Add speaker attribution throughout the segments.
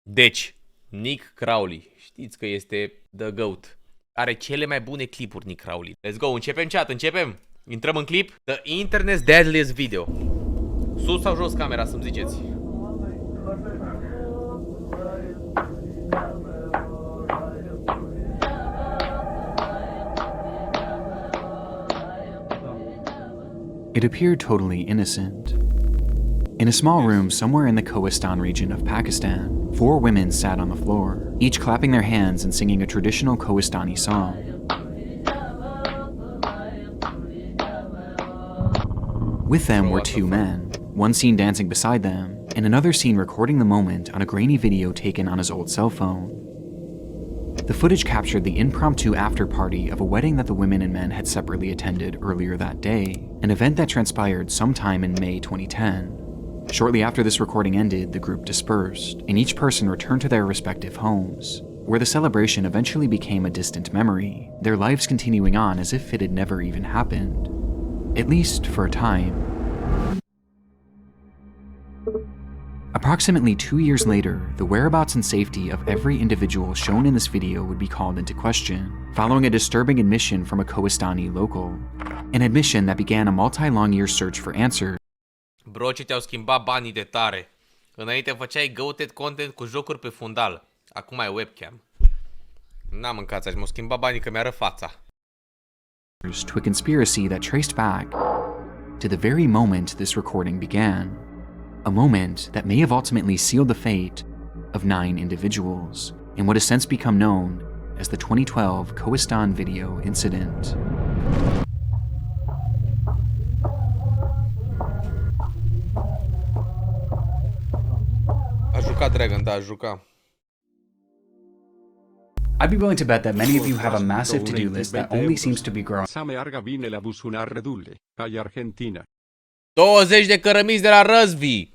Speaker 1: Deci, Nick Crowley, știți că este The GOAT. Are cele mai bune clipuri, Nick Crowley. Let's go, începem chat, începem. Intrăm în clip. The Internet's Deadliest Video. Sus sau jos camera, să-mi ziceți.
Speaker 2: It appeared totally innocent. In a small room somewhere in the Kohistan region of Pakistan, 4 women sat on the floor, each clapping their hands and singing a traditional Kohistani song. With them were 2 men, one seen dancing beside them, and another seen recording the moment on a grainy video taken on his old cell phone. The footage captured the impromptu after-party of a wedding that the women and men had separately attended earlier that day, an event that transpired sometime in May 2010. Shortly after this recording ended, the group dispersed, and each person returned to their respective homes, where the celebration eventually became a distant memory, their lives continuing on as if it had never even happened. At least for a time. Approximately 2 years later, the whereabouts and safety of every individual shown in this video would be called into question, following a disturbing admission from a Kohistani local. An admission that began a multi-long year search for answers.
Speaker 1: Bro, ce te-au schimbat banii de tare. Înainte făceai goated content cu jocuri pe fundal. Acum ai webcam. N-am mâncat aș m-au schimbat banii că mi-ară fața.
Speaker 2: To a conspiracy that traced back to the very moment this recording began. A moment that may have ultimately sealed the fate of 9 individuals in what has since become known as the 2012 Kohistan video incident.
Speaker 1: A jucat Dragon, da, a jucat.
Speaker 2: I'd be willing to bet that many of you have a massive to-do list that only seems to be growing.
Speaker 1: 20 de cărămizi de la Răzvi.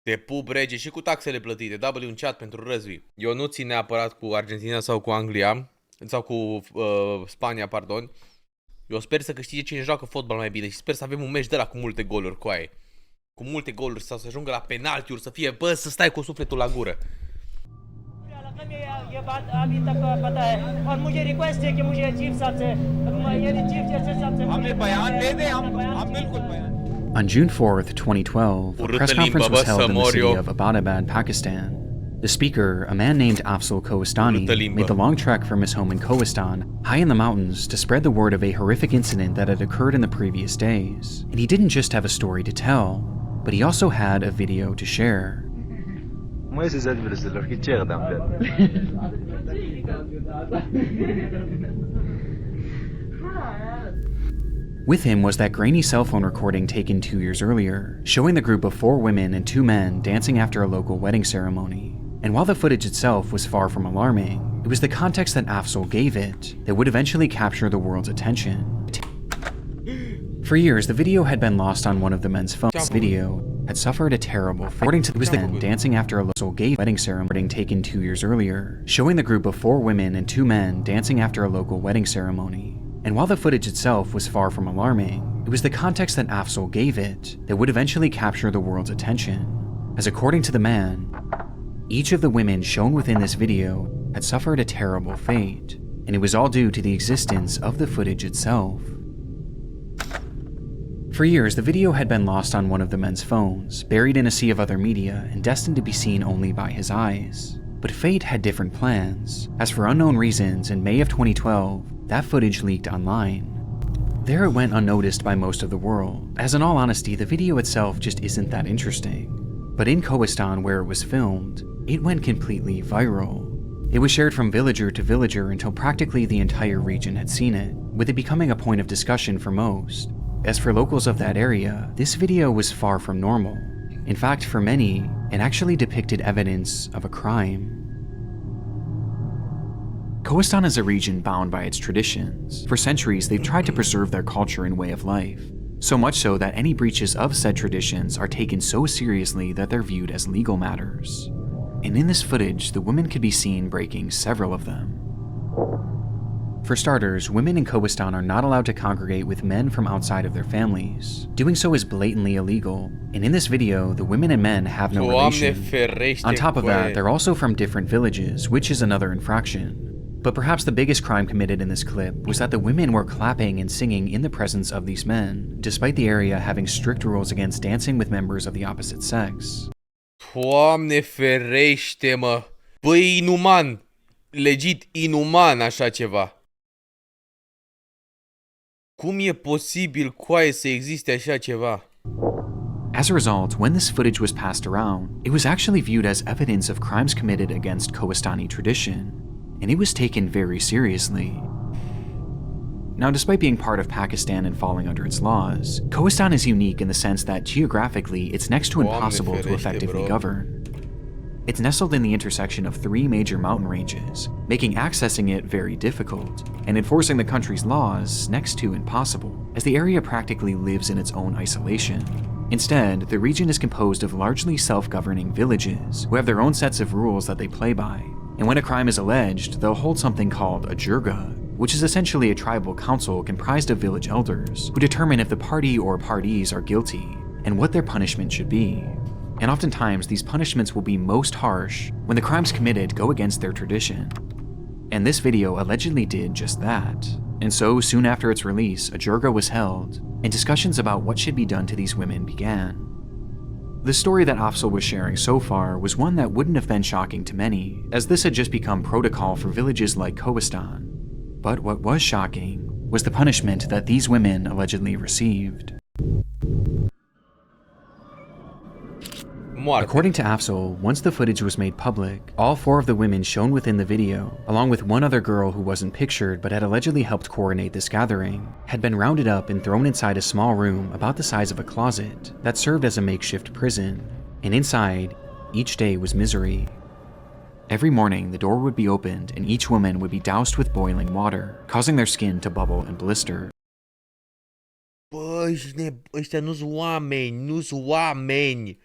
Speaker 1: Te pup rege și cu taxele plătite. W în chat pentru Răzvi. Eu nu țin neapărat cu Argentina sau cu Anglia. Sau cu Spania, pardon. Eu sper să câștige cine joacă fotbal mai bine. Și sper să avem un meci de la cu multe goluri cu aia. Cu multe goluri sau să ajungă la penaltiuri. Să fie, bă, să stai cu sufletul la gură.
Speaker 2: On June 4th, 2012, a press conference was held in the city of Abbottabad, Pakistan. The speaker, a man named Afzal Kohistani, made the long trek from his home in Kohistan, high in the mountains, to spread the word of a horrific incident that had occurred in the previous days. And he didn't just have a story to tell, but he also had a video to share. With him was that grainy cell phone recording taken 2 years earlier, showing the group of 4 women and 2 men dancing after a local wedding ceremony. And while the footage itself was far from alarming, it was the context that Afzal gave it that would eventually capture the world's attention. For years, the video had been lost on one of the men's phones. This video had suffered a terrible fate. According to the men dancing after a local gay wedding ceremony taken 2 years earlier, showing the group of 4 women and 2 men dancing after a local wedding ceremony. And while the footage itself was far from alarming, it was the context that Afzal gave it that would eventually capture the world's attention. As according to the man, each of the women shown within this video had suffered a terrible fate, and it was all due to the existence of the footage itself. For years, the video had been lost on one of the men's phones, buried in a sea of other media, and destined to be seen only by his eyes. But fate had different plans, as for unknown reasons, in May of 2012, that footage leaked online. There it went unnoticed by most of the world, as in all honesty, the video itself just isn't that interesting. But in Kohistan, where it was filmed, it went completely viral. It was shared from villager to villager until practically the entire region had seen it, with it becoming a point of discussion for most. As for locals of that area, this video was far from normal. In fact, for many, it actually depicted evidence of a crime. Kohistan is a region bound by its traditions. For centuries, they've tried to preserve their culture and way of life. So much so that any breaches of said traditions are taken so seriously that they're viewed as legal matters. And in this footage, the women could be seen breaking several of them. For starters, women in Kohistan are not allowed to congregate with men from outside of their families. Doing so is blatantly illegal, and in this video, the women and men have no relation. On top of that, they're also from different villages, which is another infraction. But perhaps the biggest crime committed in this clip was that the women were clapping and singing in the presence of these men, despite the area having strict rules against dancing with members of the opposite sex.
Speaker 1: Doamne ferește, mă! Băi, inuman! Legit inuman așa ceva. Cum e posibil, coaie, să existe așa ceva?
Speaker 2: As a result, when this footage was passed around, it was actually viewed as evidence of crimes committed against Kohistani tradition, and it was taken very seriously. Now, despite being part of Pakistan and falling under its laws, Kohistan is unique in the sense that geographically it's next to impossible to effectively govern. It's nestled in the intersection of 3 major mountain ranges, making accessing it very difficult, and enforcing the country's laws next to impossible, as the area practically lives in its own isolation. Instead, the region is composed of largely self-governing villages, who have their own sets of rules that they play by, and when a crime is alleged, they'll hold something called a jirga, which is essentially a tribal council comprised of village elders, who determine if the party or parties are guilty, and what their punishment should be. And oftentimes, these punishments will be most harsh when the crimes committed go against their tradition. And this video allegedly did just that. And so, soon after its release, a jirga was held, and discussions about what should be done to these women began. The story that Afzal was sharing so far was one that wouldn't have been shocking to many, as this had just become protocol for villages like Kohistan. But what was shocking was the punishment that these women allegedly received. According to Afzal, once the footage was made public, all 4 of the women shown within the video, along with one other girl who wasn't pictured but had allegedly helped coordinate this gathering, had been rounded up and thrown inside a small room about the size of a closet that served as a makeshift prison, and inside, each day was misery. Every morning, the door would be opened and each woman would be doused with boiling water, causing their skin to bubble and blister.
Speaker 1: Ăștia nu-s oameni, nu-s oameni.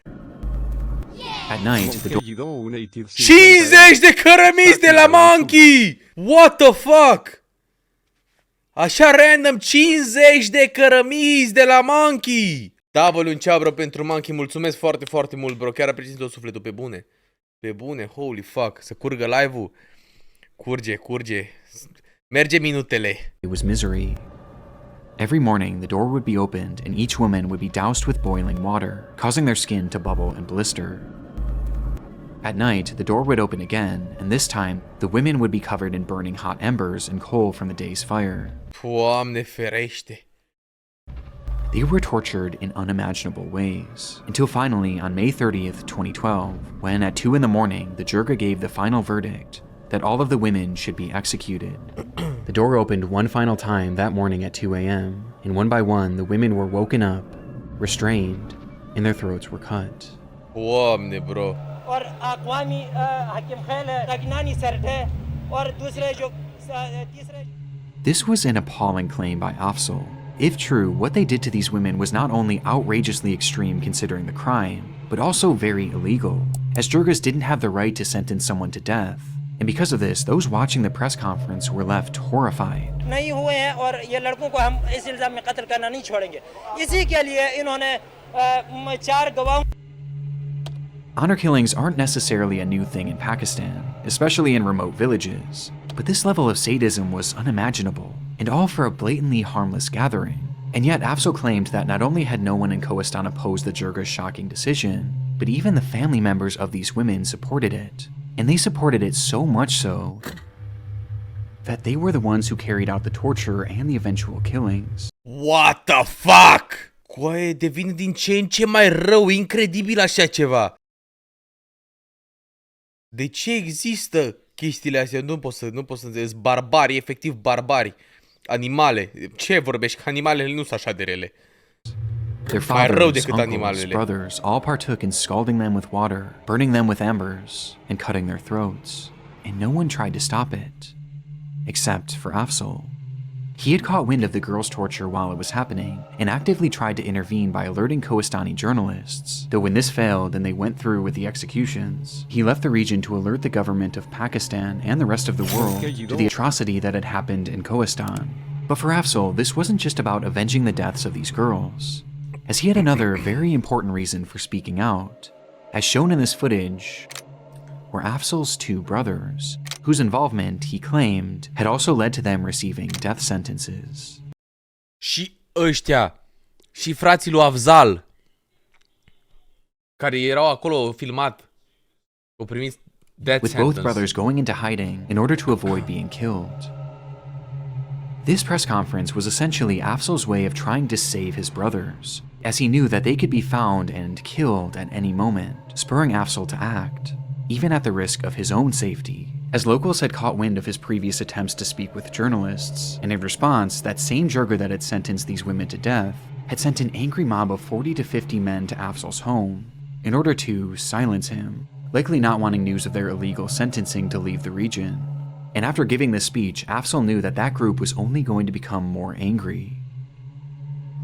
Speaker 2: At night, the door
Speaker 1: 50 de cărămizi de la Monkey! What the fuck? Așa random 50 de cărămizi de la Monkey! W în cea, bro, pentru Monkey, mulțumesc foarte, foarte mult, bro. Chiar apreciez tot sufletul, pe bune. Pe bune, holy fuck. Să curgă live-ul. Curge. Merge minutele.
Speaker 2: It was misery. Every morning, the door would be opened and each woman would be doused with boiling water, causing their skin to bubble and blister. At night, the door would open again, and this time, the women would be covered in burning hot embers and coal from the day's fire.
Speaker 1: Doamne ferește.
Speaker 2: They were tortured in unimaginable ways, until finally, on May 30th, 2012, when at 2 in the morning, the jirga gave the final verdict that all of the women should be executed. The door opened one final time that morning at 2 a.m., and one by one, the women were woken up, restrained, and their throats were cut.
Speaker 1: Doamne, bro.
Speaker 2: This was an appalling claim by Afzal. If true, what they did to these women was not only outrageously extreme considering the crime, but also very illegal, as jirgas didn't have the right to sentence someone to death. And because of this, those watching the press conference were left horrified. Honor killings aren't necessarily a new thing in Pakistan, especially in remote villages, but this level of sadism was unimaginable, and all for a blatantly harmless gathering. And yet Afzal claimed that not only had no one in Kohistan opposed the jirga's shocking decision, but even the family members of these women supported it. And they supported it so much so that they were the ones who carried out the torture and the eventual killings.
Speaker 1: What the fuck? Coaie, devine din ce în ce mai rău, incredibil așa ceva. De ce există chestiile astea? Nu pot să înțeleg. Barbari, efectiv barbari. Animale. Ce vorbești? Că animalele nu sunt așa de rele.
Speaker 2: Their fathers, uncles, brothers all partook in scalding them with water, burning them with embers, and cutting their throats, and no one tried to stop it, except for Afzal. He had caught wind of the girls' torture while it was happening, and actively tried to intervene by alerting Kohistani journalists, though when this failed and they went through with the executions, he left the region to alert the government of Pakistan and the rest of the world to the atrocity that had happened in Kohistan. But for Afzal, this wasn't just about avenging the deaths of these girls, as he had another very important reason for speaking out. As shown in this footage, were Afzal's two brothers, whose involvement, he claimed, had also led to them receiving death sentences.
Speaker 1: Și ăștia, și frații lui Afzal, care erau acolo filmat, au primit death
Speaker 2: with
Speaker 1: sentence.
Speaker 2: both brothers going into hiding in order to avoid being killed. This press conference was essentially Afzal's way of trying to save his brothers, as he knew that they could be found and killed at any moment, spurring Afzal to act, even at the risk of his own safety, as locals had caught wind of his previous attempts to speak with journalists, and in response, that same Jirga that had sentenced these women to death had sent an angry mob of 40 to 50 men to Afzal's home in order to silence him, likely not wanting news of their illegal sentencing to leave the region. And after giving this speech, Afzal knew that that group was only going to become more angry.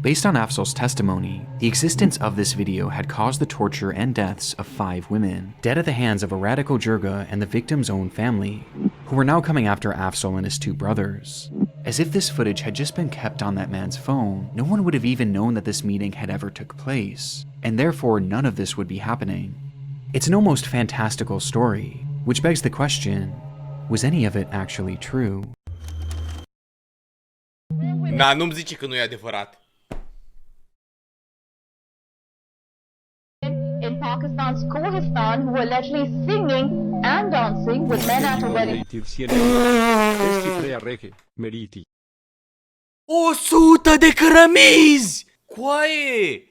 Speaker 2: Based on Afzal's testimony, the existence of this video had caused the torture and deaths of 5 women, dead at the hands of a radical Jirga and the victim's own family, who were now coming after Afzal and his 2 brothers. As if this footage had just been kept on that man's phone, no one would have even known that this meeting had ever took place, and therefore none of this would be happening. It's an almost fantastical story, which begs the question, was any of it actually true?
Speaker 1: Na, nu-mi zice că nu e adevărat.
Speaker 3: In Pakistan's Kohistan, who were allegedly singing and dancing with men at a wedding.
Speaker 1: 100 de cărămizi! Coaie!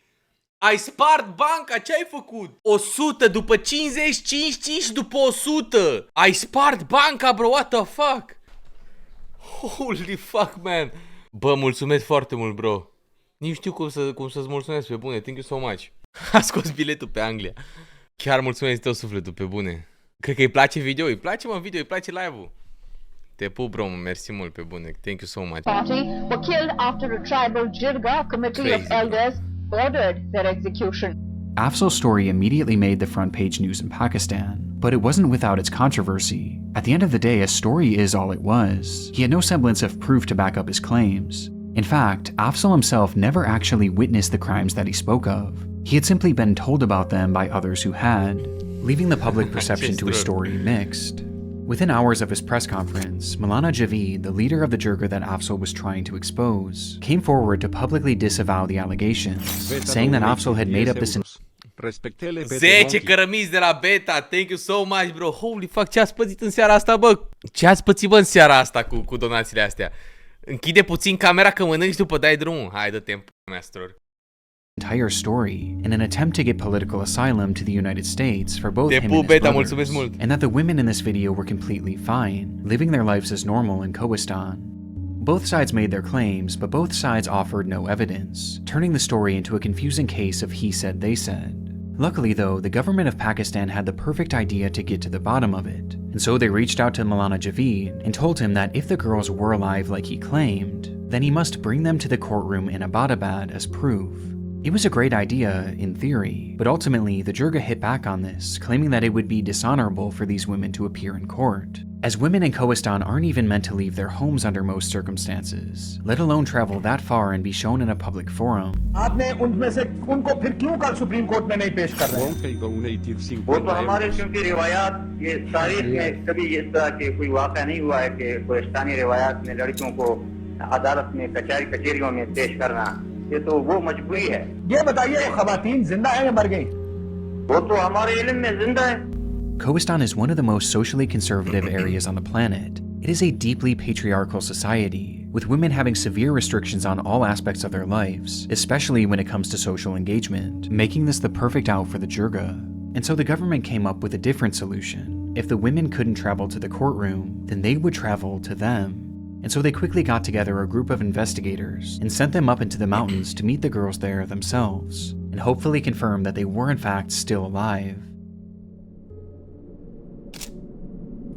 Speaker 1: Ai spart banca? Ce ai făcut? 100 după 50, 55 după 100! Ai spart banca, bro, what the fuck? Holy fuck, man! Bă, mulțumesc foarte mult, bro. Nici știu cum să-ți mulțumesc, pe bune, thank you so much. A scos biletul pe Anglia. Chiar mulțumesc tău sufletul, pe bune. Cred că îi place video, îi place video, îi place live-ul. Te pup, bro, mersi mult, pe bune, thank you so much.
Speaker 3: Party were killed after a tribal Jirga committee of elders ordered their execution.
Speaker 2: Afzal's story immediately made the front page news in Pakistan, but it wasn't without its controversy. At the end of the day, a story is all it was. He had no semblance of proof to back up his claims. In fact, Afzal himself never actually witnessed the crimes that he spoke of. He had simply been told about them by others who had, leaving the public perception to his story mixed. Within hours of his press conference, Maulana Javeed, the leader of the Jirga that Afzal was trying to expose, came forward to publicly disavow the allegations, saying that Afzal had made up this
Speaker 1: 10 cărămizi de la Beta, thank you so much, bro. Holy fuck, ce ați pățit în seara asta, bă? Ce ați pățit, bă, în seara asta cu donațiile astea? Închide puțin camera că mănânci după dai drumul. Hai, dă timp, master.
Speaker 2: entire story in an attempt to get political asylum to the United States for both him and his brothers, and that the women in this video were completely fine, living their lives as normal in Kohistan. Both sides made their claims, but both sides offered no evidence, turning the story into a confusing case of he said, they said. Luckily though, the government of Pakistan had the perfect idea to get to the bottom of it, and so they reached out to Maulana Javeed and told him that if the girls were alive like he claimed, then he must bring them to the courtroom in Abbottabad as proof. It was a great idea, in theory, but ultimately the Jirga hit back on this, claiming that it would be dishonorable for these women to appear in court, as women in Kohistan aren't even meant to leave their homes under most circumstances, let alone travel that far and be shown in a public forum.
Speaker 4: आपने उनमें से उनको फिर क्यों कल supreme court में नहीं पेश कर रहे हैं? वो तो हमारे क्योंकि रिवायात ये तारीख में कभी इस तरह के कोई वाक़या नहीं हुआ है कि कोहिस्तानी रिवायात में लड़कियों को अदालत में कचहरियों में पेश करना, ये तो वो मजबूरी है। ये बताइए वो ख़वातीन जिंदा है या मर गई? वो तो हमारे इल्म में जिंदा है।
Speaker 2: Kohistan is one of the most socially conservative areas on the planet. It is a deeply patriarchal society, with women having severe restrictions on all aspects of their lives, especially when it comes to social engagement, making this the perfect out for the Jirga. And so the government came up with a different solution. If the women couldn't travel to the courtroom, then they would travel to them. And so they quickly got together a group of investigators and sent them up into the mountains to meet the girls there themselves, and hopefully confirm that they were in fact still alive.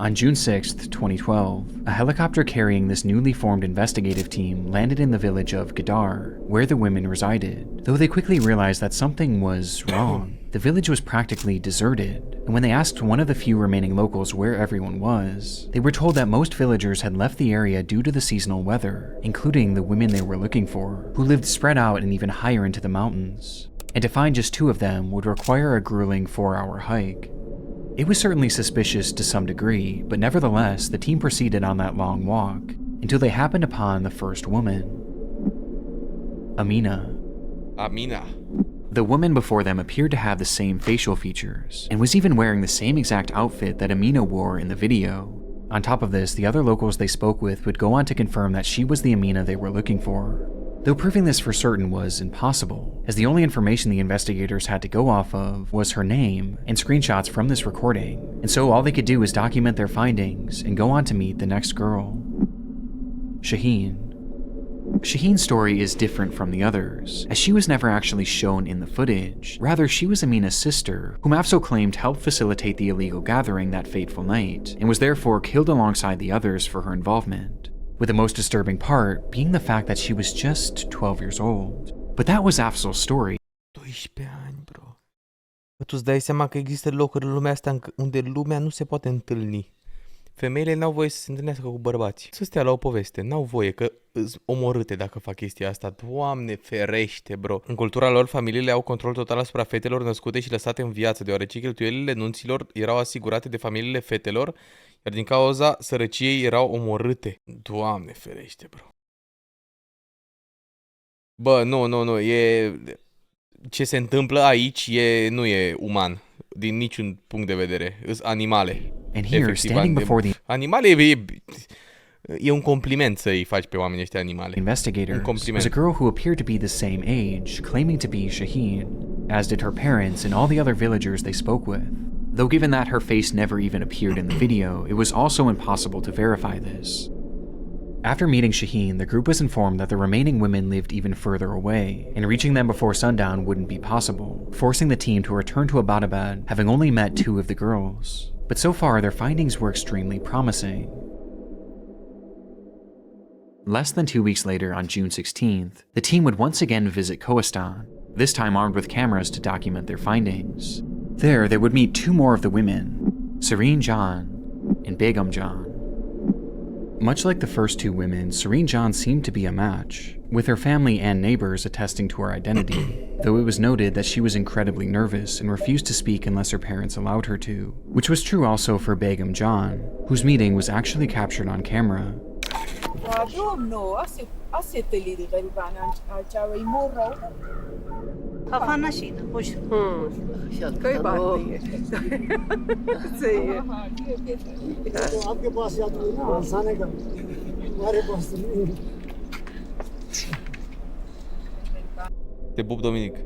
Speaker 2: On June 6th, 2012, a helicopter carrying this newly formed investigative team landed in the village of Gadar, where the women resided, though they quickly realized that something was wrong. The village was practically deserted, and when they asked one of the few remaining locals where everyone was, they were told that most villagers had left the area due to the seasonal weather, including the women they were looking for, who lived spread out and even higher into the mountains. And to find just 2 of them would require a grueling 4-hour hike. It was certainly suspicious to some degree, but nevertheless, the team proceeded on that long walk until they happened upon the first woman, Amina. The woman before them appeared to have the same facial features, and was even wearing the same exact outfit that Amina wore in the video. On top of this, the other locals they spoke with would go on to confirm that she was the Amina they were looking for. Though proving this for certain was impossible, as the only information the investigators had to go off of was her name and screenshots from this recording, and so all they could do was document their findings and go on to meet the next girl, Shaheen. Shaheen's story is different from the others, as she was never actually shown in the footage. Rather, she was Amina's sister, whom Afzal claimed helped facilitate the illegal gathering that fateful night, and was therefore killed alongside the others for her involvement, with the most disturbing part being the fact that she was just 12 years old. But that was Afzal's story.
Speaker 1: 12 ani, bro. Tu îți dai seama că există locuri în lumea asta unde lumea nu se poate întâlni. Femeile n-au voie să se întâlnească cu bărbați. Să stea la o poveste, n-au voie, că îs omorâte dacă fac chestia asta. Doamne ferește, bro. În cultura lor, familiile au control total asupra fetelor născute și lăsate în viață, deoarece cheltuielile nunților erau asigurate de familiile fetelor, iar din cauza sărăciei erau omorâte. Doamne ferește, bro. Bă, nu, ce se întâmplă aici nu e uman, din niciun punct de vedere. Îs animale.
Speaker 2: And here, standing before the
Speaker 1: animale e un compliment să îi faci pe oamenii ăștia animale.
Speaker 2: Investigators was a girl who appeared to be the same age, claiming to be Shaheen, as did her parents and all the other villagers they spoke with. Though given that her face never even appeared in the video, it was also impossible to verify this. After meeting Shaheen, the group was informed that the remaining women lived even further away, and reaching them before sundown wouldn't be possible, forcing the team to return to Abbottabad, having only met 2 of the girls. But so far, their findings were extremely promising. Less than 2 weeks later, on June 16th, the team would once again visit Kohistan, this time armed with cameras to document their findings. There, they would meet 2 more of the women, Serene Jan and Begum Jan. Much like the first 2 women, Serene Jan seemed to be a match, with her family and neighbors attesting to her identity, though it was noted that she was incredibly nervous and refused to speak unless her parents allowed her to, which was true also for Begum Jan, whose meeting was actually captured on camera.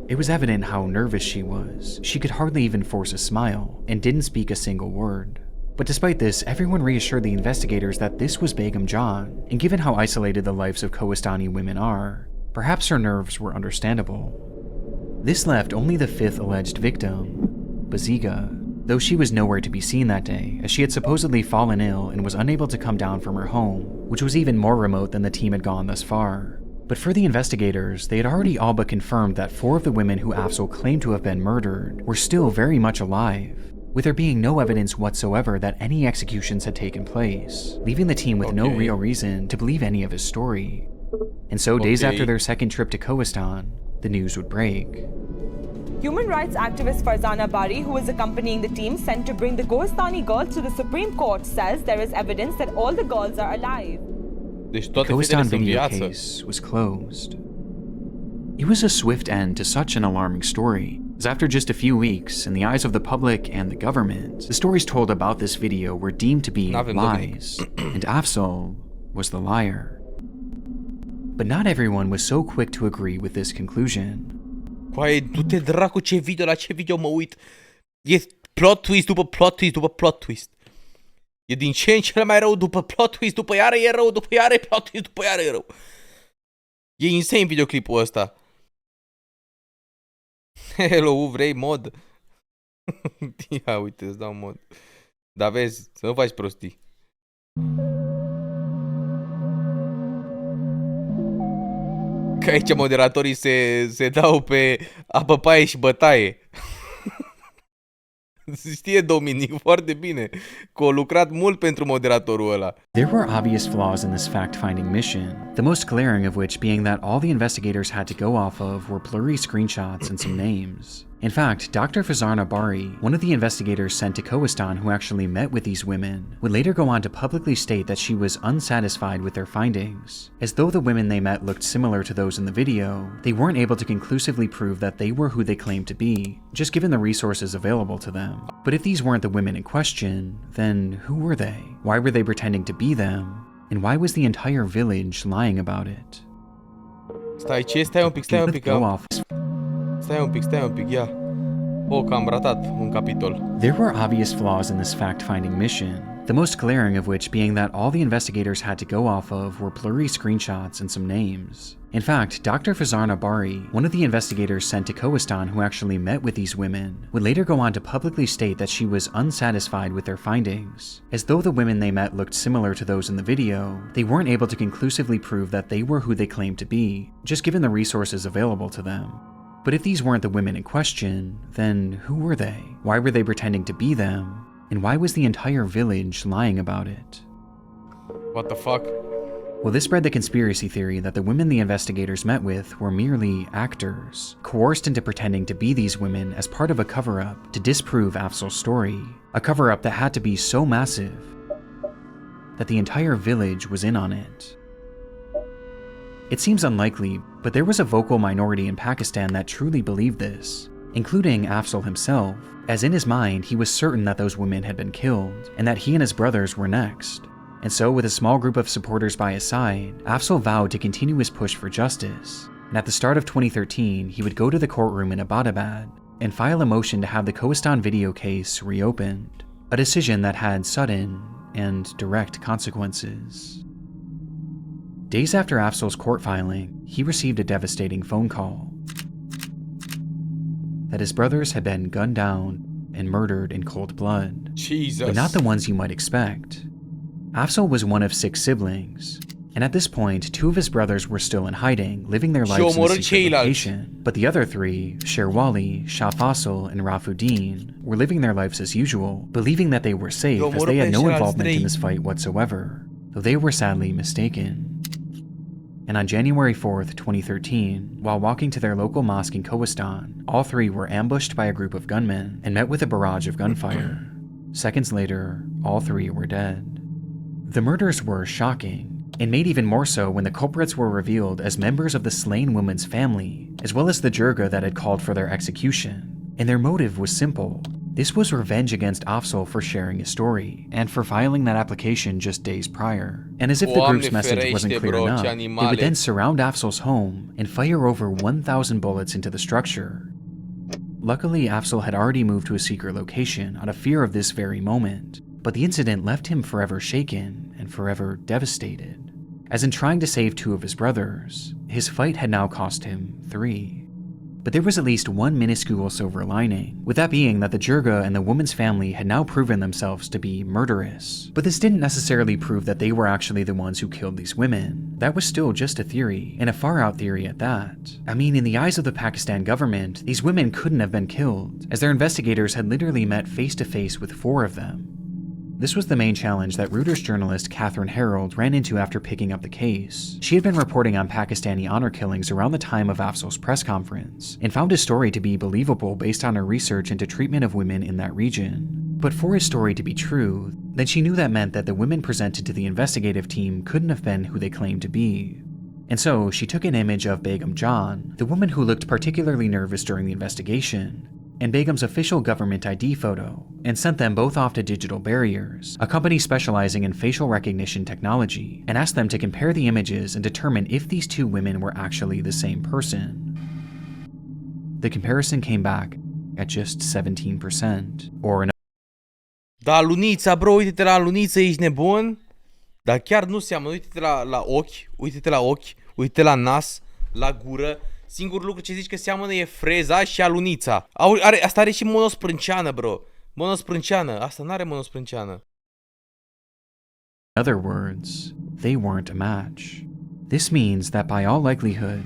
Speaker 2: It was evident how nervous she was. She could hardly even force a smile, and didn't speak a single word. But despite this, everyone reassured the investigators that this was Begum Jan, and given how isolated the lives of Kohistani women are, perhaps her nerves were understandable. This left only the 5th alleged victim, Baziga, though she was nowhere to be seen that day, as she had supposedly fallen ill and was unable to come down from her home, which was even more remote than the team had gone thus far. But for the investigators, they had already all but confirmed that 4 of the women who Afzal claimed to have been murdered were still very much alive, with there being no evidence whatsoever that any executions had taken place, leaving the team with no real reason to believe any of his story. And so days after their second trip to Kohistan, the news would break.
Speaker 5: Human rights activist Farzana Bari, who was accompanying the team sent to bring the Kohistani girls to the Supreme Court, says there is evidence that all the girls are alive.
Speaker 2: The Kohistan video case was closed. It was a swift end to such an alarming story, as after just a few weeks, in the eyes of the public and the government, the stories told about this video were deemed to be lies, and Afzal was the liar. But not everyone was so quick to agree with this conclusion.
Speaker 1: Coaie, du-te dracu la ce video mă uit. E plot twist după plot twist după plot twist. E din ce în cel mai rău, după plot twist, după iară e rău, după iară e plot twist, după iară e rău. E insane videoclipul ăsta. Hello, vrei mod? Ia uite, îți dau mod. Dar vezi, să nu faci prostii. Că aici moderatorii se dau pe apă, paie și bătaie. Știe Dominic foarte bine că a lucrat mult pentru moderatorul ăla.
Speaker 2: There were obvious flaws in this fact-finding mission, the most glaring of which being that all the investigators had to go off of were blurry screenshots and some names. In fact, Dr. Fazarna Bari, one of the investigators sent to Kohistan who actually met with these women, would later go on to publicly state that she was unsatisfied with their findings. As though the women they met looked similar to those in the video, they weren't able to conclusively prove that they were who they claimed to be, just given the resources available to them. But if these weren't the women in question, then who were they? Why were they pretending to be them? And why was the entire village lying about it?
Speaker 1: Stai un pic, Stai un pic, ia. Că am ratat un capitol.
Speaker 2: There were obvious flaws in this fact-finding mission, the most glaring of which being that all the investigators had to go off of were blurry screenshots and some names. In fact, Dr. Fazarna Bari, one of the investigators sent to Kohistan who actually met with these women, would later go on to publicly state that she was unsatisfied with their findings. As though the women they met looked similar to those in the video, they weren't able to conclusively prove that they were who they claimed to be, just given the resources available to them. But if these weren't the women in question, then who were they? Why were they pretending to be them? And why was the entire village lying about it?
Speaker 1: What the fuck?
Speaker 2: Well, this spread the conspiracy theory that the women the investigators met with were merely actors, coerced into pretending to be these women as part of a cover-up to disprove Afzal's story, a cover-up that had to be so massive that the entire village was in on it. It seems unlikely, but there was a vocal minority in Pakistan that truly believed this, including Afzal himself, as in his mind he was certain that those women had been killed, and that he and his brothers were next. And so, with a small group of supporters by his side, Afzal vowed to continue his push for justice, and at the start of 2013, he would go to the courtroom in Abbottabad and file a motion to have the Kohistan video case reopened, a decision that had sudden and direct consequences. Days after Afzal's court filing, he received a devastating phone call that his brothers had been gunned down and murdered in cold blood.
Speaker 1: Jesus.
Speaker 2: But not the ones you might expect. Afzal was one of 6 siblings, and at this point, 2 of his brothers were still in hiding, living their lives in a secret location. But the other 3, Sherwali, Shah Faisal, and Rafuddin, were living their lives as usual, believing that they were safe as they had no involvement in this fight whatsoever, though they were sadly mistaken. And on January 4th, 2013, while walking to their local mosque in Kohistan, all 3 were ambushed by a group of gunmen and met with a barrage of gunfire. Seconds later, all 3 were dead. The murders were shocking, and made even more so when the culprits were revealed as members of the slain woman's family, as well as the jirga that had called for their execution. And their motive was simple. This was revenge against Afzal for sharing his story, and for filing that application just days prior. And as if the group's message wasn't clear enough, they would then surround Afzal's home and fire over 1,000 bullets into the structure. Luckily, Afzal had already moved to a secret location out of fear of this very moment, but the incident left him forever shaken and forever devastated. As in trying to save 2 of his brothers, his fight had now cost him 3. But there was at least one minuscule silver lining, with that being that the jirga and the woman's family had now proven themselves to be murderous. But this didn't necessarily prove that they were actually the ones who killed these women. That was still just a theory, and a far-out theory at that. I mean, in the eyes of the Pakistan government, these women couldn't have been killed, as their investigators had literally met face-to-face with 4 of them. This was the main challenge that Reuters journalist Catherine Harold ran into after picking up the case. She had been reporting on Pakistani honor killings around the time of Afzal's press conference, and found his story to be believable based on her research into treatment of women in that region. But for his story to be true, then she knew that meant that the women presented to the investigative team couldn't have been who they claimed to be. And so she took an image of Begum John, the woman who looked particularly nervous during the investigation, and Begum's official government ID photo, and sent them both off to Digital Barriers, a company specializing in facial recognition technology, and asked them to compare the images and determine if these 2 women were actually the same person. The comparison came back at just 17%, or
Speaker 1: Da, Lunița, bro, uite-te la Luniță, ești nebun? Dar chiar nu seamănă, uite-te la ochi, uite-te la ochi, uite-te la nas, la gură. Singurul lucru ce zici că seamănă e freza și alunița. Asta are și monosprânceană, bro. Monosprânceană. Asta n-are monosprânceană.
Speaker 2: In other words, they weren't a match. This means that by all likelihood,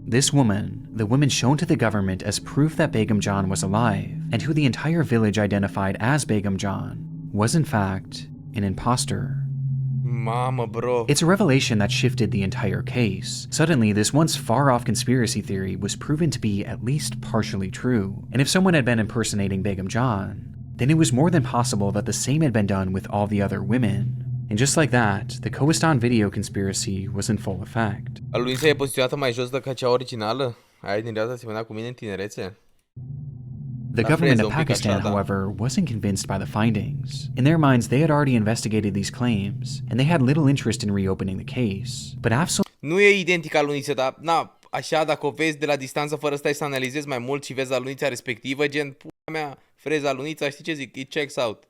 Speaker 2: this woman, the woman shown to the government as proof that Begum John was alive, and who the entire village identified as Begum John, was in fact an imposter.
Speaker 1: Mamă, bro.
Speaker 2: It's a revelation that shifted the entire case. Suddenly, this once far-off conspiracy theory was proven to be at least partially true. And if someone had been impersonating Begum John, then it was more than possible that the same had been done with all the other women. And just like that, the Kohistan video conspiracy was in full effect.
Speaker 1: Alunița e poziționată mai jos decât cea originală? Aia din reală asemănea cu mine în tinerețe?
Speaker 2: The government of Pakistan, however, wasn't convinced by the findings. In their minds, they had already investigated these claims, and they had little interest in reopening the case. But Afzal...
Speaker 1: Nu e identică aluniță, dar, na, așa, dacă o vezi de la distanță fără stai să analizezi mai mult și vezi alunița respectivă, gen, pula mea, freza alunița, știi ce zic? It checks out.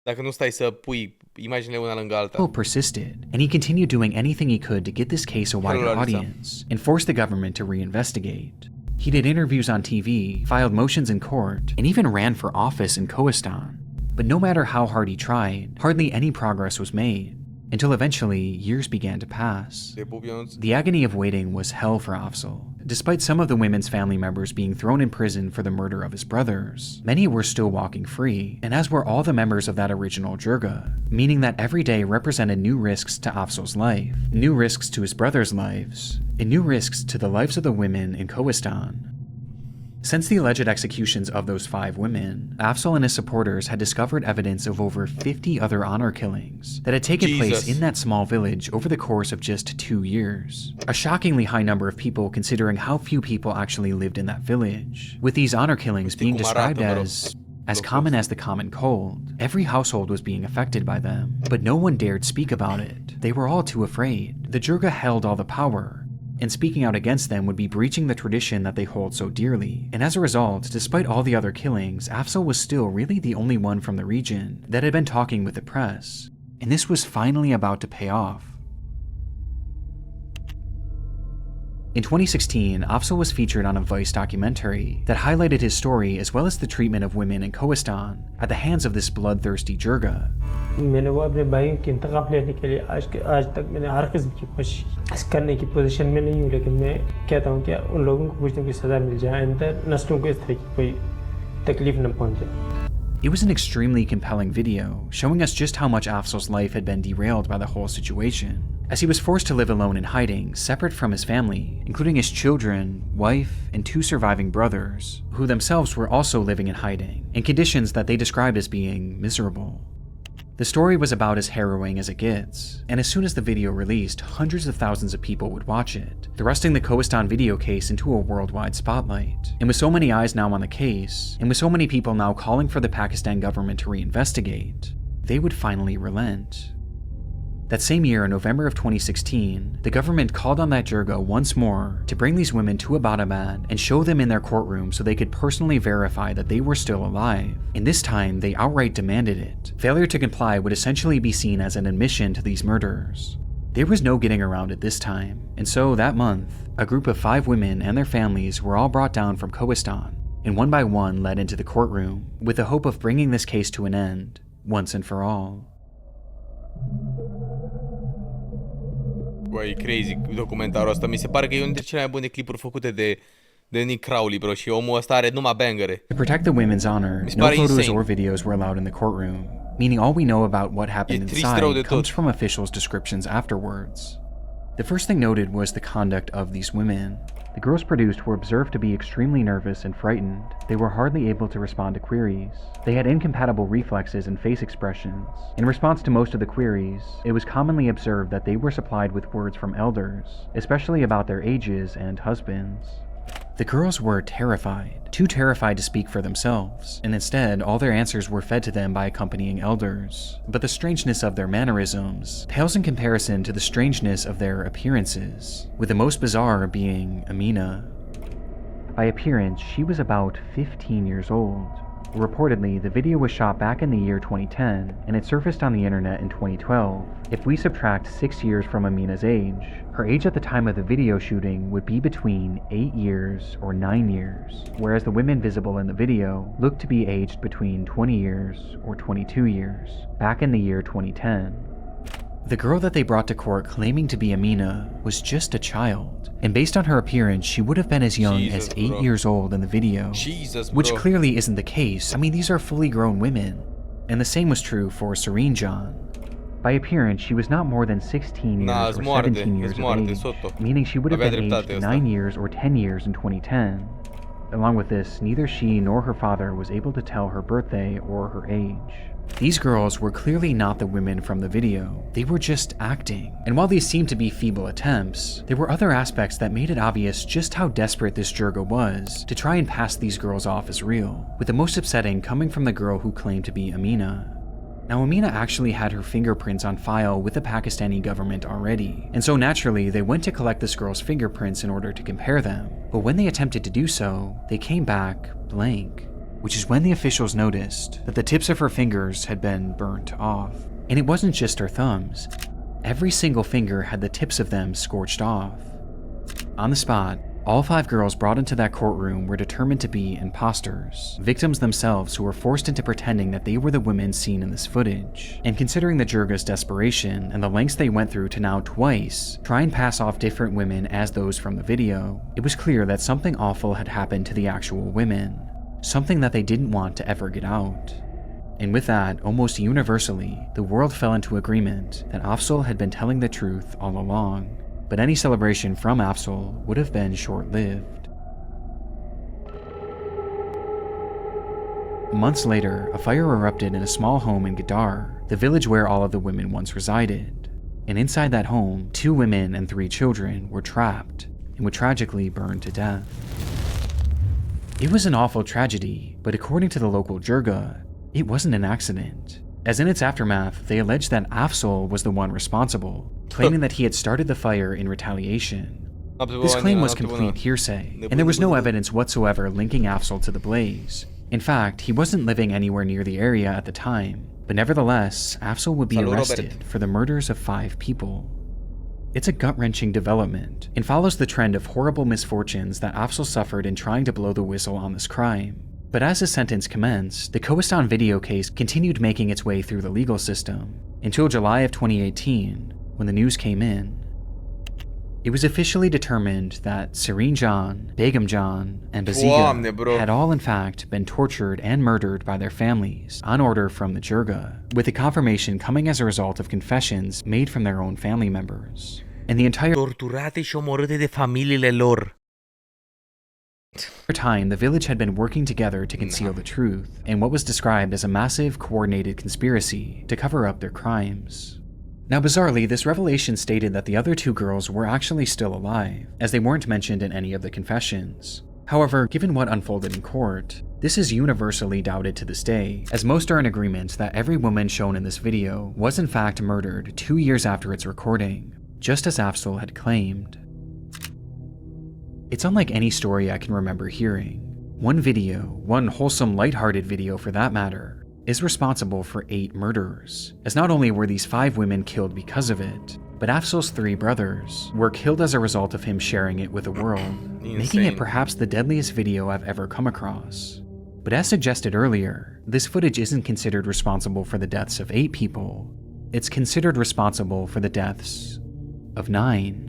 Speaker 1: Dacă nu stai să pui imaginile una lângă alta.
Speaker 2: persisted, and he continued doing anything he could to get this case a wider audience, and force the government to reinvestigate. He did interviews on TV, filed motions in court, and even ran for office in Kohistan. But no matter how hard he tried, hardly any progress was made, until eventually years began to pass. The agony of waiting was hell for Afzal. Despite some of the women's family members being thrown in prison for the murder of his brothers, many were still walking free, and as were all the members of that original jirga, meaning that every day represented new risks to Afzal's life, new risks to his brothers' lives, and new risks to the lives of the women in Kohistan. Since the alleged executions of those 5 women, Afzal and his supporters had discovered evidence of over 50 other honor killings that had taken place in that small village over the course of just 2 years. A shockingly high number of people considering how few people actually lived in that village, with these honor killings being described as common as the common cold. Every household was being affected by them, but no one dared speak about it. They were all too afraid. The jirga held all the power, and speaking out against them would be breaching the tradition that they hold so dearly. And as a result, despite all the other killings, Afzal was still really the only one from the region that had been talking with the press. And this was finally about to pay off. In 2016, Afzal was featured on a Vice documentary that highlighted his story as well as the treatment of women in Kohistan at the hands of this bloodthirsty jirga.
Speaker 6: मैंने वो अपने भाइयों की इंतकाम लेने के लिए आज तक मैंने हर किस्म की कोशिश करने की पोजीशन में नहीं हूँ, लेकिन मैं कहता हूँ कि उन लोगों को कुछ न कुछ सज़ा मिल जाए, अंदर नस्लों को इस तरह की कोई तकलीफ न पहुँचे.
Speaker 2: It was an extremely compelling video, showing us just how much Afzal's life had been derailed by the whole situation, as he was forced to live alone in hiding, separate from his family, including his children, wife, and 2 surviving brothers, who themselves were also living in hiding, in conditions that they described as being miserable. The story was about as harrowing as it gets, and as soon as the video released, hundreds of thousands of people would watch it, thrusting the Kohistan video case into a worldwide spotlight. And with so many eyes now on the case, and with so many people now calling for the Pakistan government to reinvestigate, they would finally relent. That same year, in November of 2016, the government called on that jirga once more to bring these women to Abbottabad and show them in their courtroom so they could personally verify that they were still alive. And this time, they outright demanded it. Failure to comply would essentially be seen as an admission to these murders. There was no getting around it this time, and so that month, a group of 5 women and their families were all brought down from Kohistan, and one by one led into the courtroom, with the hope of bringing this case to an end, once and for all.
Speaker 1: Bă, e crazy documentarul ăsta. Mi se pare că e unul dintre cele mai bune clipuri făcute de Nick Crowley, bro. Și omul ăsta are numai bangere.
Speaker 2: To protect the women's honor, no photos or videos were allowed in the courtroom, meaning all we know about what happened inside comes from officials' descriptions afterwards. The first thing noted was the conduct of these women. The girls produced were observed to be extremely nervous and frightened. They were hardly able to respond to queries. They had incompatible reflexes and face expressions. In response to most of the queries, it was commonly observed that they were supplied with words from elders, especially about their ages and husbands. The girls were terrified, too terrified to speak for themselves, and instead all their answers were fed to them by accompanying elders. But the strangeness of their mannerisms pales in comparison to the strangeness of their appearances, with the most bizarre being Amina. By appearance, she was about 15 years old. Reportedly, the video was shot back in the year 2010, and it surfaced on the internet in 2012. If we subtract 6 years from Amina's age, her age at the time of the video shooting would be between 8 years or 9 years, whereas the women visible in the video looked to be aged between 20 years or 22 years, back in the year 2010. The girl that they brought to court claiming to be Amina was just a child, and based on her appearance, she would have been as young as 8 years old in the video, which clearly isn't the case. I mean, these are fully grown women. And the same was true for Serene John. By appearance, she was not more than 16 years or 17 years of age, meaning she would have been aged 9 years or 10 years in 2010. Along with this, neither she nor her father was able to tell her birthday or her age. These girls were clearly not the women from the video, they were just acting. And while these seemed to be feeble attempts, there were other aspects that made it obvious just how desperate this Jirga was to try and pass these girls off as real, with the most upsetting coming from the girl who claimed to be Amina. Now, Amina actually had her fingerprints on file with the Pakistani government already, and so naturally they went to collect this girl's fingerprints in order to compare them, but when they attempted to do so, they came back blank. Which is when the officials noticed that the tips of her fingers had been burnt off. And it wasn't just her thumbs. Every single finger had the tips of them scorched off. On the spot, all 5 girls brought into that courtroom were determined to be imposters, victims themselves who were forced into pretending that they were the women seen in this footage. And considering the Jirga's desperation and the lengths they went through to now twice try and pass off different women as those from the video, it was clear that something awful had happened to the actual women. Something that they didn't want to ever get out. And with that, almost universally, the world fell into agreement that Afzal had been telling the truth all along, but any celebration from Afzal would have been short-lived. Months later, a fire erupted in a small home in Gadar, the village where all of the women once resided. And inside that home, 2 women and 3 children were trapped and would tragically burn to death. It was an awful tragedy, but according to the local Jirga, it wasn't an accident, as in its aftermath, they alleged that Afzal was the one responsible, claiming that he had started the fire in retaliation. This claim was complete hearsay, and there was no evidence whatsoever linking Afzal to the blaze. In fact, he wasn't living anywhere near the area at the time, but nevertheless, Afzal would be arrested for the murders of 5 people. It's a gut-wrenching development, and follows the trend of horrible misfortunes that Afzal suffered in trying to blow the whistle on this crime. But as his sentence commenced, the Kohistan video case continued making its way through the legal system, until July of 2018, when the news came in. It was officially determined that Serene John, Begum John, and Baziga had all in fact been tortured and murdered by their families on order from the Jirga, with the confirmation coming as a result of confessions made from their own family members. And the entire
Speaker 1: Torturate și omorâte de familiile lor.
Speaker 2: time, the village had been working together to conceal the truth, in what was described as a massive, coordinated conspiracy to cover up their crimes. Now bizarrely, this revelation stated that the other 2 girls were actually still alive, as they weren't mentioned in any of the confessions. However, given what unfolded in court, this is universally doubted to this day, as most are in agreement that every woman shown in this video was in fact murdered 2 years after its recording, just as Afzal had claimed. It's unlike any story I can remember hearing. One video, one wholesome, lighthearted video for that matter, is responsible for 8 murders, as not only were these 5 women killed because of it, but Afzal's 3 brothers were killed as a result of him sharing it with the world, making it perhaps the deadliest video I've ever come across. But as suggested earlier, this footage isn't considered responsible for the deaths of 8 people, it's considered responsible for the deaths of 9.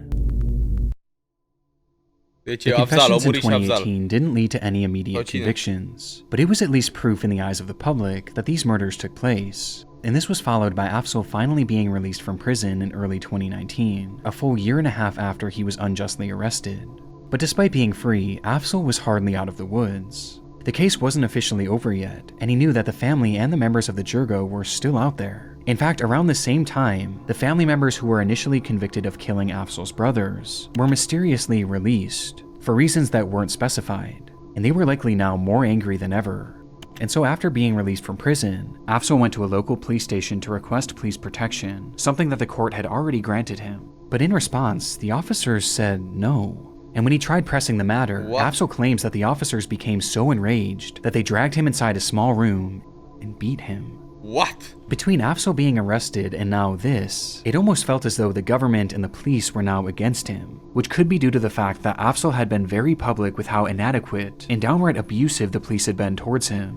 Speaker 2: The confessions in 2018 didn't lead to any immediate convictions, but it was at least proof in the eyes of the public that these murders took place, and this was followed by Afzal finally being released from prison in early 2019, a full 1.5 years after he was unjustly arrested. But despite being free, Afzal was hardly out of the woods. The case wasn't officially over yet, and he knew that the family and the members of the Jirga were still out there. In fact, around the same time, the family members who were initially convicted of killing Afzal's brothers were mysteriously released, for reasons that weren't specified, and they were likely now more angry than ever. And so after being released from prison, Afzal went to a local police station to request police protection, something that the court had already granted him. But in response, the officers said no. And when he tried pressing the matter, Afzal claims that the officers became so enraged that they dragged him inside a small room and beat him.
Speaker 1: What?
Speaker 2: Between Afzal being arrested and now this, it almost felt as though the government and the police were now against him, which could be due to the fact that Afzal had been very public with how inadequate and downright abusive the police had been towards him.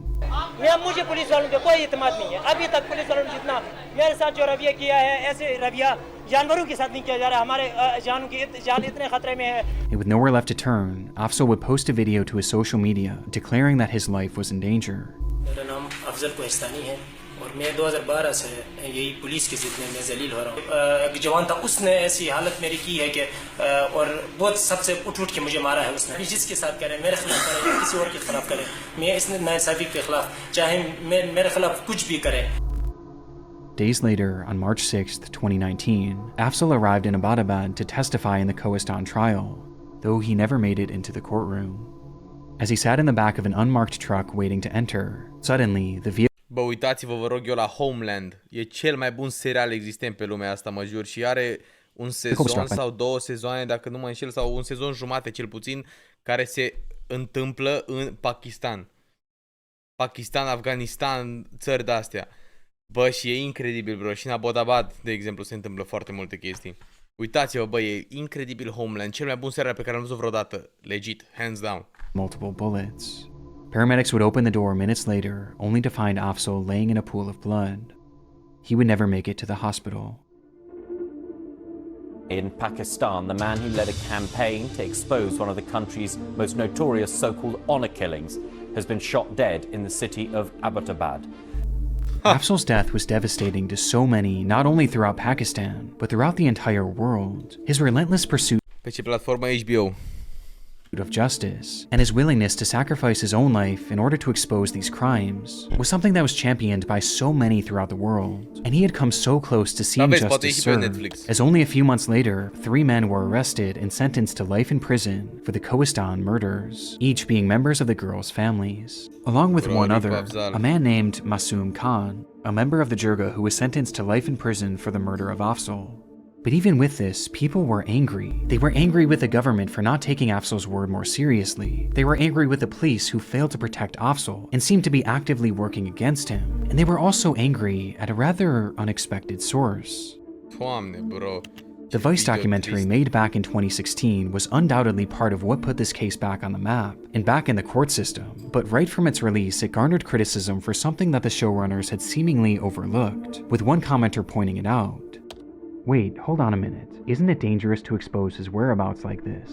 Speaker 2: And with nowhere left to turn, Afzal would post a video to his social media declaring that his life was in danger.
Speaker 7: और मैं 2012 से यही police की जिद में मैं जलील हो रहा हूँ। एक जवान था, उसने ऐसी हालत मेरी की है कि और बहुत सबसे उठ के मुझे मारा है उसने। जिसके साथ करे, मेरे खिलाफ करे या किसी और के खिलाफ करे, मैं इस नाइंसाफी के खिलाफ चाहे मेरे खिलाफ कुछ भी करे।
Speaker 2: Days later, on March 6th, 2019, Afzal arrived in Abbottabad to testify in the Kohistan trial, though he never made it into the courtroom. As he sat in the back of an unmarked truck waiting to enter, suddenly the vehicle...
Speaker 1: Bă, uitați-vă, vă rog eu, la Homeland. E cel mai bun serial existent pe lumea asta, mă jur. Și are un sezon sau 2 sezoane, dacă nu mă înșel, sau un sezon jumate, cel puțin, care se întâmplă în Pakistan. Pakistan, Afganistan, țări de-astea. Bă, și e incredibil, bro. Și în Abbottabad, de exemplu, se întâmplă foarte multe chestii. Uitați-vă, bă, e incredibil Homeland. Cel mai bun serial pe care l-am văzut vreodată. Legit, hands down.
Speaker 2: Multiple bullets. Paramedics would open the door minutes later, only to find Afzal laying in a pool of blood. He would never make it to the hospital.
Speaker 8: In Pakistan, the man who led a campaign to expose one of the country's most notorious so-called honor killings has been shot dead in the city of Abbottabad.
Speaker 2: Afzal's death was devastating to so many, not only throughout Pakistan, but throughout the entire world. His relentless pursuit
Speaker 1: Pe ce platformă HBO?
Speaker 2: Of justice, and his willingness to sacrifice his own life in order to expose these crimes, was something that was championed by so many throughout the world, and he had come so close to seeing justice served, as only a few months later, 3 men were arrested and sentenced to life in prison for the Kohistan murders, each being members of the girls' families, along with one other, a man named Masoom Khan, a member of the Jirga who was sentenced to life in prison for the murder of Afzal. But even with this, people were angry. They were angry with the government for not taking Afzal's word more seriously. They were angry with the police who failed to protect Afzal and seemed to be actively working against him. And they were also angry at a rather unexpected source.
Speaker 1: Doamne, bro.
Speaker 2: The Vice documentary made back in 2016 was undoubtedly part of what put this case back on the map and back in the court system, but right from its release, it garnered criticism for something that the showrunners had seemingly overlooked, with one commenter pointing it out. Wait, hold on a minute. Isn't it dangerous to expose his whereabouts like this?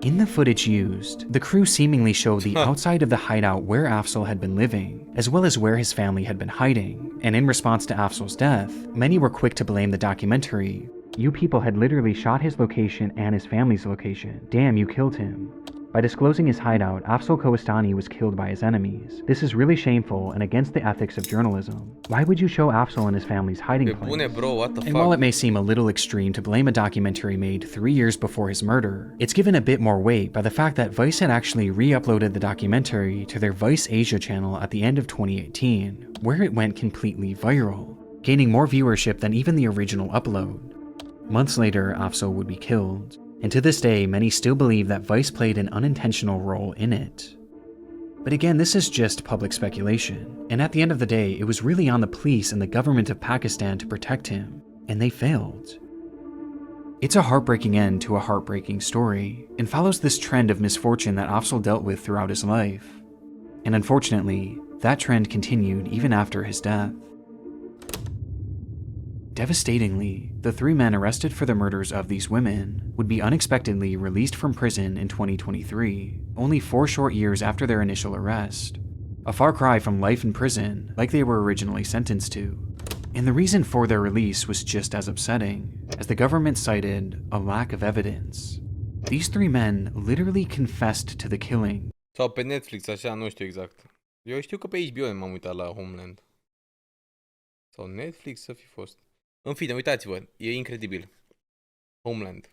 Speaker 2: In the footage used, the crew seemingly showed the outside of the hideout where Afzal had been living, as well as where his family had been hiding, and in response to Afzal's death, many were quick to blame the documentary. You people had literally shot his location and his family's location. Damn, you killed him. By disclosing his hideout, Afzal Kohistani was killed by his enemies. This is really shameful and against the ethics of journalism. Why would you show Afzal and his family's hiding place?
Speaker 1: Bro, what the fuck?
Speaker 2: And while it may seem a little extreme to blame a documentary made 3 years before his murder, it's given a bit more weight by the fact that Vice had actually re-uploaded the documentary to their Vice Asia channel at the end of 2018, where it went completely viral, gaining more viewership than even the original upload. Months later, Afzal would be killed, and to this day, many still believe that Vice played an unintentional role in it. But again, this is just public speculation, and at the end of the day, it was really on the police and the government of Pakistan to protect him, and they failed. It's a heartbreaking end to a heartbreaking story, and follows this trend of misfortune that Afzal dealt with throughout his life. And unfortunately, that trend continued even after his death. Devastatingly, the 3 men arrested for the murders of these women would be unexpectedly released from prison in 2023, only 4 short years after their initial arrest. A far cry from life in prison, like they were originally sentenced to. And the reason for their release was just as upsetting, as the government cited a lack of evidence. These 3 men literally confessed to the killing.
Speaker 1: Sau pe Netflix, așa, nu știu exact. Eu știu că pe HBO m-am uitat la Homeland. Sau Netflix să fi fost. În fine, uitați-vă, e incredibil. Homeland.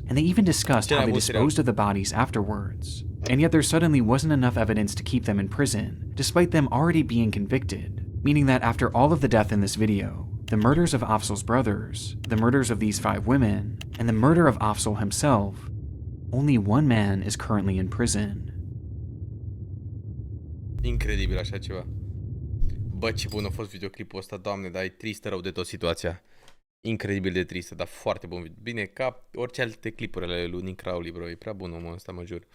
Speaker 2: And they even discussed how they disposed of the bodies afterwards. And yet there suddenly wasn't enough evidence to keep them in prison, despite them already being convicted. Meaning that after all of the death in this video, the murders of Afzal's brothers, the murders of these 5 women, and the murder of Afzal himself, only one man is currently in prison.
Speaker 1: Incredibil așa ceva. Bă, ce bun a fost videoclipul ăsta, doamne, dar e tristă rău de tot situația. Incredibil de tristă, dar foarte bun. Bine, ca orice alte clipuri ale lui Nick Crowley, bro, e prea bun omul ăsta, mă jur.